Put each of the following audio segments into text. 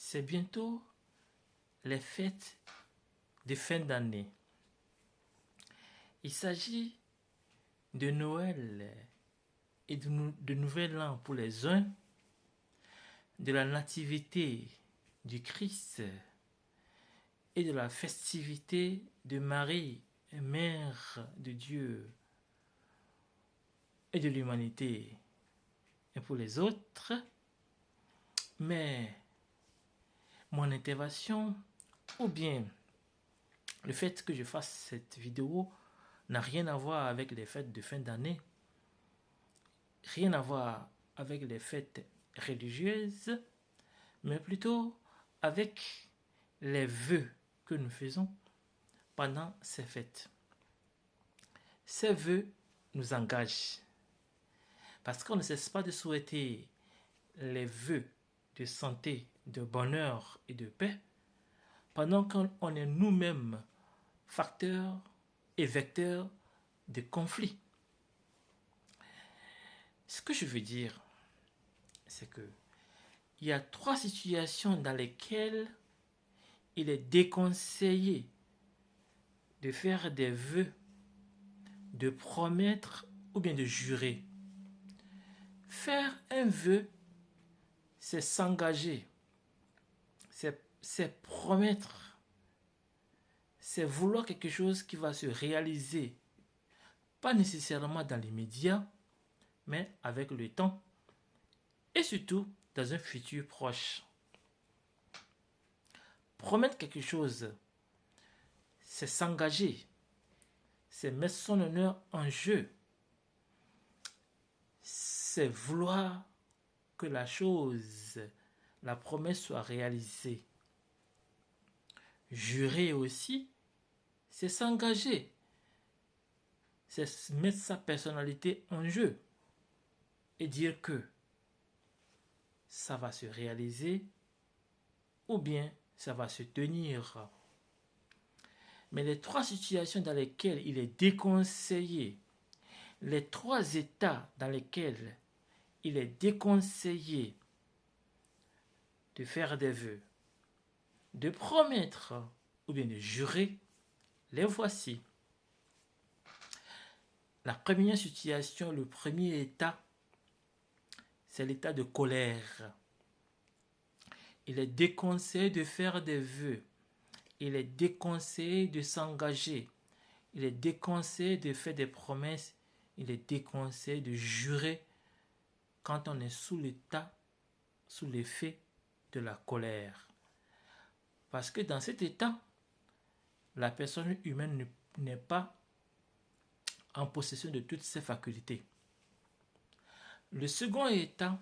C'est bientôt les fêtes de fin d'année. Il s'agit de Noël et de Nouvel An pour les uns, de la nativité du Christ et de la festivité de Marie, Mère de Dieu et de l'humanité. Et pour les autres, mais mon intervention ou bien le fait que je fasse cette vidéo n'a rien à voir avec les fêtes de fin d'année, rien à voir avec les fêtes religieuses, mais plutôt avec les vœux que nous faisons pendant ces fêtes. Ces vœux nous engagent parce qu'on ne cesse pas de souhaiter les vœux de santé, de bonheur et de paix pendant qu'on est nous-mêmes facteurs et vecteurs de conflits. Ce que je veux dire, c'est que il y a 3 situations dans lesquelles il est déconseillé de faire des vœux, de promettre ou bien de jurer. Faire un vœu, c'est s'engager, c'est promettre, c'est vouloir quelque chose qui va se réaliser, pas nécessairement dans l'immédiat, mais avec le temps, et surtout dans un futur proche. Promettre quelque chose, c'est s'engager, c'est mettre son honneur en jeu, c'est vouloir que la chose, la promesse soit réalisée. Jurer aussi, c'est s'engager, c'est mettre sa personnalité en jeu et dire que ça va se réaliser ou bien ça va se tenir. Mais les 3 situations dans lesquelles il est déconseillé, les 3 états dans lesquels il est déconseillé de faire des vœux, de promettre ou bien de jurer, les voici. La première situation, le premier état, c'est l'état de colère. Il est déconseillé de faire des vœux. Il est déconseillé de s'engager. Il est déconseillé de faire des promesses. Il est déconseillé de jurer quand on est sous l'état, sous l'effet de la colère. Parce que dans cet état, la personne humaine n'est pas en possession de toutes ses facultés. Le second état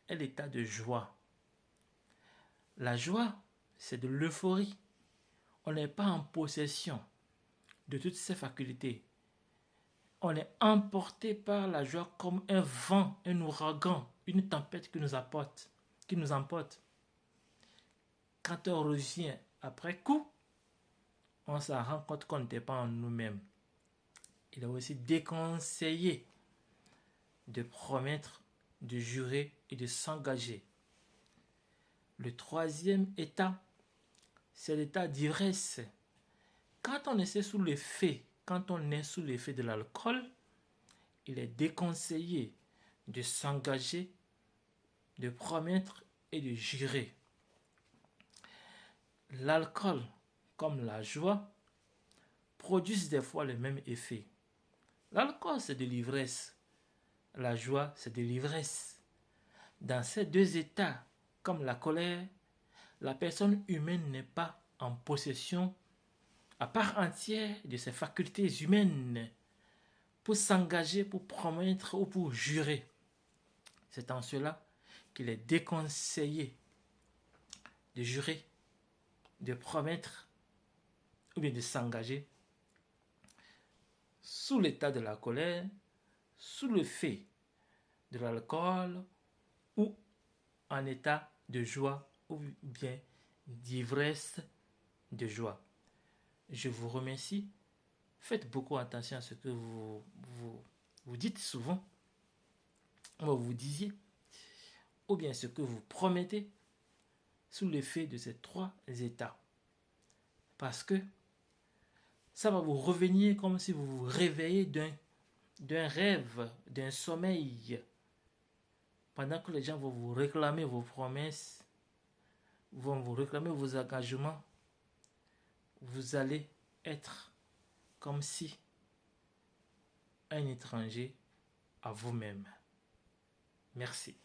est l'état de joie. La joie, c'est de l'euphorie. On n'est pas en possession de toutes ses facultés. On est emporté par la joie comme un vent, un ouragan, une tempête qui nous emporte. Quand on revient après coup, on s'en rend compte qu'on n'était pas en nous-mêmes. Il est aussi déconseillé de promettre, de jurer et de s'engager. Le troisième état, c'est l'état d'ivresse. Quand on est sous l'effet de l'alcool, il est déconseillé de s'engager, de promettre et de jurer. L'alcool, comme la joie, produisent des fois le même effet. L'alcool, c'est de l'ivresse. La joie, c'est de l'ivresse. Dans ces 2 états, comme la colère, la personne humaine n'est pas en possession à part entière de ses facultés humaines pour s'engager, pour promettre ou pour jurer. C'est en cela qu'il est déconseillé de jurer, de promettre ou bien de s'engager sous l'état de la colère, sous le fait de l'alcool ou en état de joie ou bien d'ivresse de joie. Je vous remercie. Faites beaucoup attention à ce que vous dites souvent, ou vous disiez, ou bien ce que vous promettez, sous l'effet de ces 3 états. Parce que ça va vous revenir comme si vous vous réveillez d'un rêve, d'un sommeil. Pendant que les gens vont vous réclamer vos promesses, vont vous réclamer vos engagements, vous allez être comme si un étranger à vous-même. Merci.